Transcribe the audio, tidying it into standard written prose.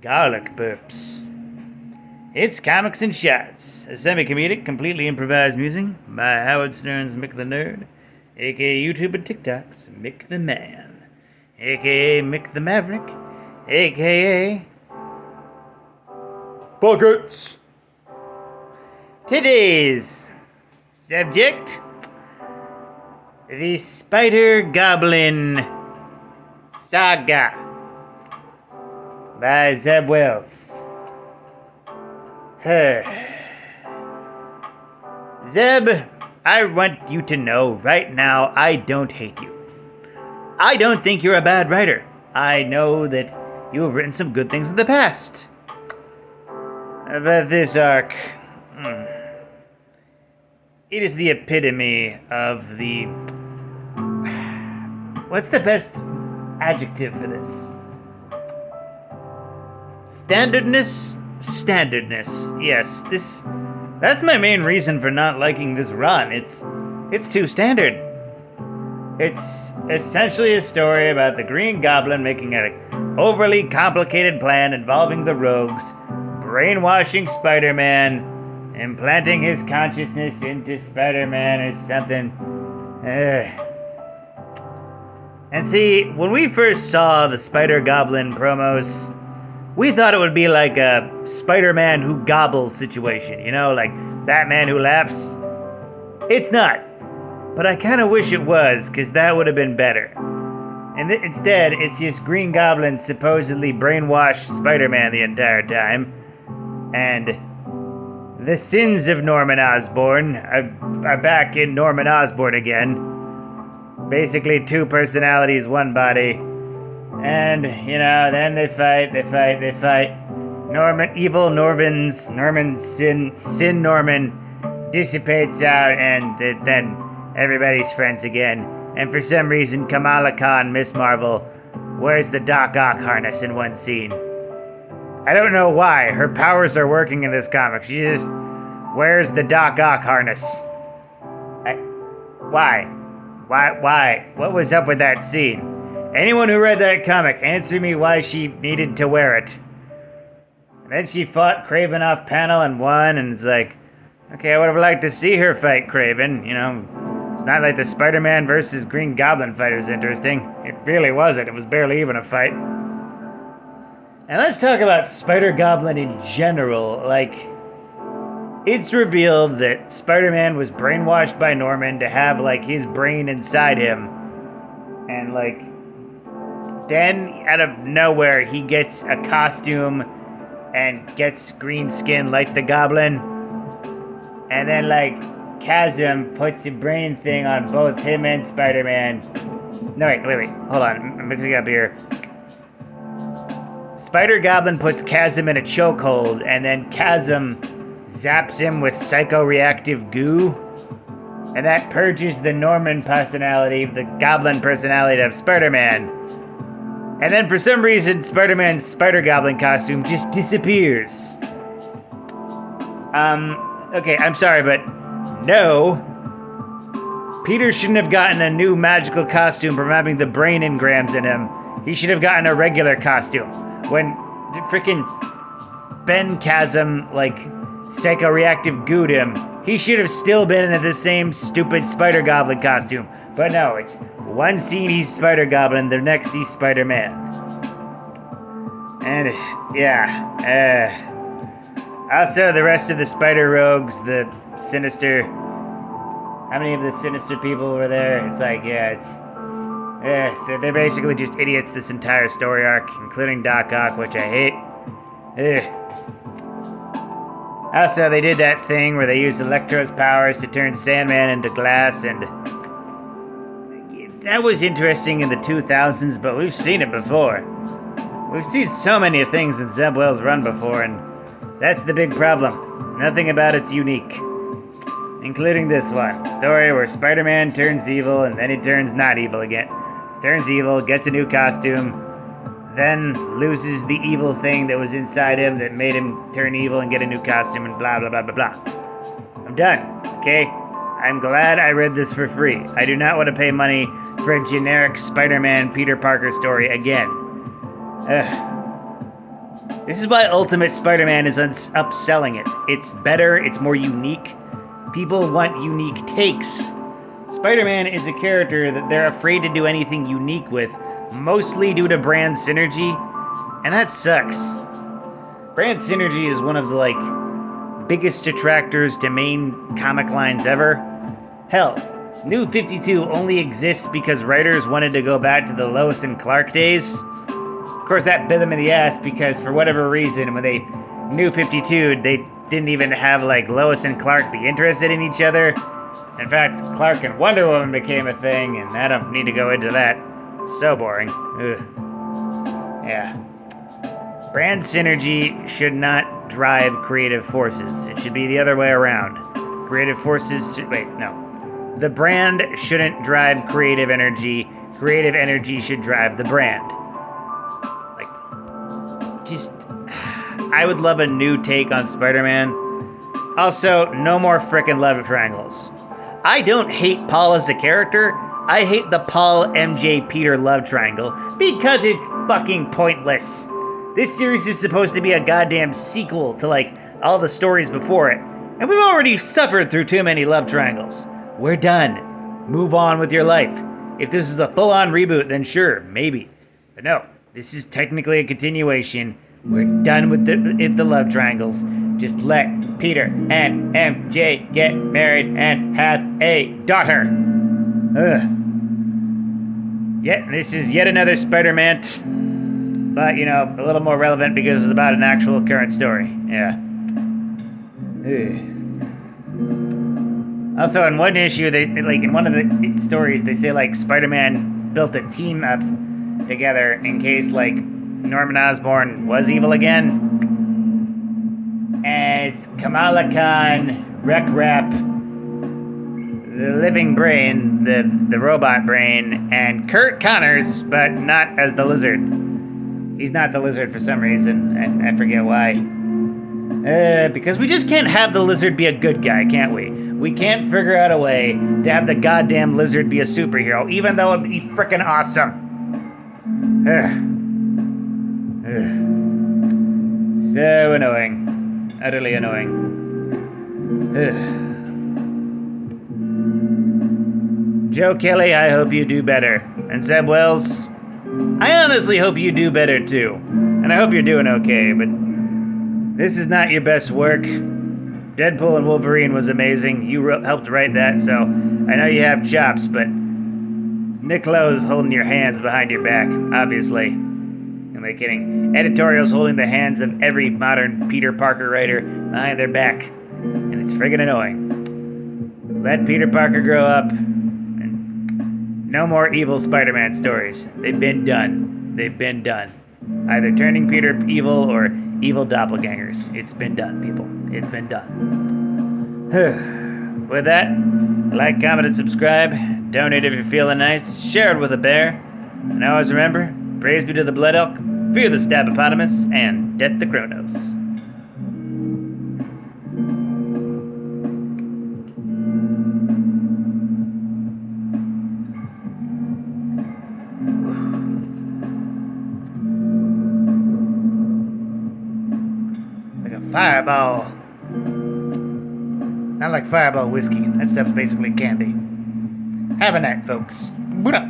Garlic burps. It's Comics and Shots, a semi-comedic, completely improvised music by Howard Stern's Mick the Nerd, aka YouTube and TikTok's Mick the Man, aka Mick the Maverick, aka Buckets. Today's subject: the Spider-Goblin Saga by Zeb Wells. Zeb, I want you to know right now I don't hate you. I don't think you're a bad writer. I know that you have written some good things in the past. But this arc, it is the epitome of the... What's the best adjective for this? Standardness? Standardness. Yes, that's my main reason for not liking this run. It's too standard. It's essentially a story about the Green Goblin making an overly complicated plan involving the Rogues, brainwashing Spider-Man, implanting his consciousness into Spider-Man or something. And see, when we first saw the Spider-Goblin promos, we thought it would be like a Spider-Man who gobbles situation, you know, like Batman who laughs. It's not. But I kind of wish it was, because that would have been better. And instead, it's just Green Goblin supposedly brainwashed Spider-Man the entire time. And the sins of Norman Osborn are back in Norman Osborn again. Basically 2 personalities, 1 body. And, you know, then they fight. Norman Sin Norman dissipates out, and then everybody's friends again. And for some reason, Kamala Khan, Miss Marvel, wears the Doc Ock harness in one scene. I don't know why. Her powers are working in this comic. She just wears the Doc Ock harness. Why? What was up with that scene? Anyone who read that comic, answer me why she needed to wear it. And then she fought Kraven off panel and won, and it's like, okay, I would have liked to see her fight Kraven, you know. It's not like the Spider-Man versus Green Goblin fight was interesting. It really wasn't. It was barely even a fight. And let's talk about Spider-Goblin in general. Like, it's revealed that Spider-Man was brainwashed by Norman to have, like, his brain inside him. And, like, then, out of nowhere, he gets a costume and gets green skin like the Goblin. And then, like, Chasm puts a brain thing on both him and Spider-Man. No, wait. Hold on. I'm mixing up here. Spider-Goblin puts Chasm in a chokehold, and then Chasm zaps him with psychoreactive goo. And that purges the Norman personality, the Goblin personality of Spider-Man. And then for some reason, Spider-Man's Spider-Goblin costume just disappears. Okay, I'm sorry, but no. Peter shouldn't have gotten a new magical costume from having the brain engrams in him. He should have gotten a regular costume. When frickin' Ben Chasm, like, psychoreactive gooed him, he should have still been in the same stupid Spider-Goblin costume. But no, it's one scene he's Spider-Goblin, the next he's Spider-Man. And, yeah, also the rest of the Spider-Rogues, the Sinister... How many of the Sinister people were there? It's like, yeah, they're basically just idiots this entire story arc, including Doc Ock, which I hate. Also, they did that thing where they used Electro's powers to turn Sandman into glass, and that was interesting in the 2000s, but we've seen it before. We've seen so many things in Zeb Wells' run before, and That's the big problem. Nothing about it's unique. Including this one. Story where Spider-Man turns evil and then he turns not evil again. Turns evil, gets a new costume, then loses the evil thing that was inside him that made him turn evil and get a new costume and blah blah blah blah blah. I'm done, okay? I'm glad I read this for free. I do not want to pay money for a generic Spider-Man Peter Parker story again. This is why Ultimate Spider-Man is upselling it. It's better, it's more unique. People want unique takes. Spider-Man is a character that they're afraid to do anything unique with, mostly due to brand synergy, and that sucks. Brand synergy is one of the, biggest detractors to main comic lines ever. Hell, New 52 only exists because writers wanted to go back to the Lois and Clark days. Of course, that bit them in the ass because for whatever reason, when they New 52, they didn't even have, Lois and Clark be interested in each other. In fact, Clark and Wonder Woman became a thing, and I don't need to go into that. So boring. Ugh. Yeah. Brand synergy should not drive creative forces. It should be the other way around. Creative forces... The brand shouldn't drive creative energy. Creative energy should drive the brand. I would love a new take on Spider-Man. Also, no more frickin' love triangles. I don't hate Paul as a character. I hate the Paul, MJ, Peter love triangle because it's fucking pointless. This series is supposed to be a goddamn sequel to, all the stories before it. And we've already suffered through too many love triangles. We're done. Move on with your life. If this is a full-on reboot, then sure, maybe. But no, this is technically a continuation. We're done with the love triangles. Just let Peter and MJ get married and have a daughter. Ugh. This is yet another Spider-Man, but, a little more relevant because it's about an actual current story. Yeah. Ugh. Also, in one issue, they in one of the stories, they say, Spider-Man built a team up together in case, Norman Osborn was evil again. And it's Kamala Khan, Wreck Rap, the Living Brain, the Robot Brain, and Kurt Connors, but not as the Lizard. He's not the Lizard for some reason. I forget why. Because we just can't have the Lizard be a good guy, can't we? We can't figure out a way to have the goddamn Lizard be a superhero, even though it'd be frickin' awesome. So annoying. Utterly annoying. Joe Kelly, I hope you do better. And Zeb Wells, I honestly hope you do better too. And I hope you're doing okay, but this is not your best work. Deadpool and Wolverine was amazing. You helped write that, so I know you have chops, but Nick Lowe's holding your hands behind your back, obviously. Am I kidding? Editorial's holding the hands of every modern Peter Parker writer behind their back, and it's friggin' annoying. Let Peter Parker grow up, and no more evil Spider-Man stories. They've been done. They've been done. Either turning Peter evil or evil doppelgangers. It's been done, people. It's been done. With that, like, comment, and subscribe. Donate if you're feeling nice. Share it with a bear. And always remember, praise be to the Blood Elk, fear the Stabopotamus, and death to Kronos. Like a fireball. Not like Fireball whiskey. That stuff's basically candy. Have a night, folks. Buddha.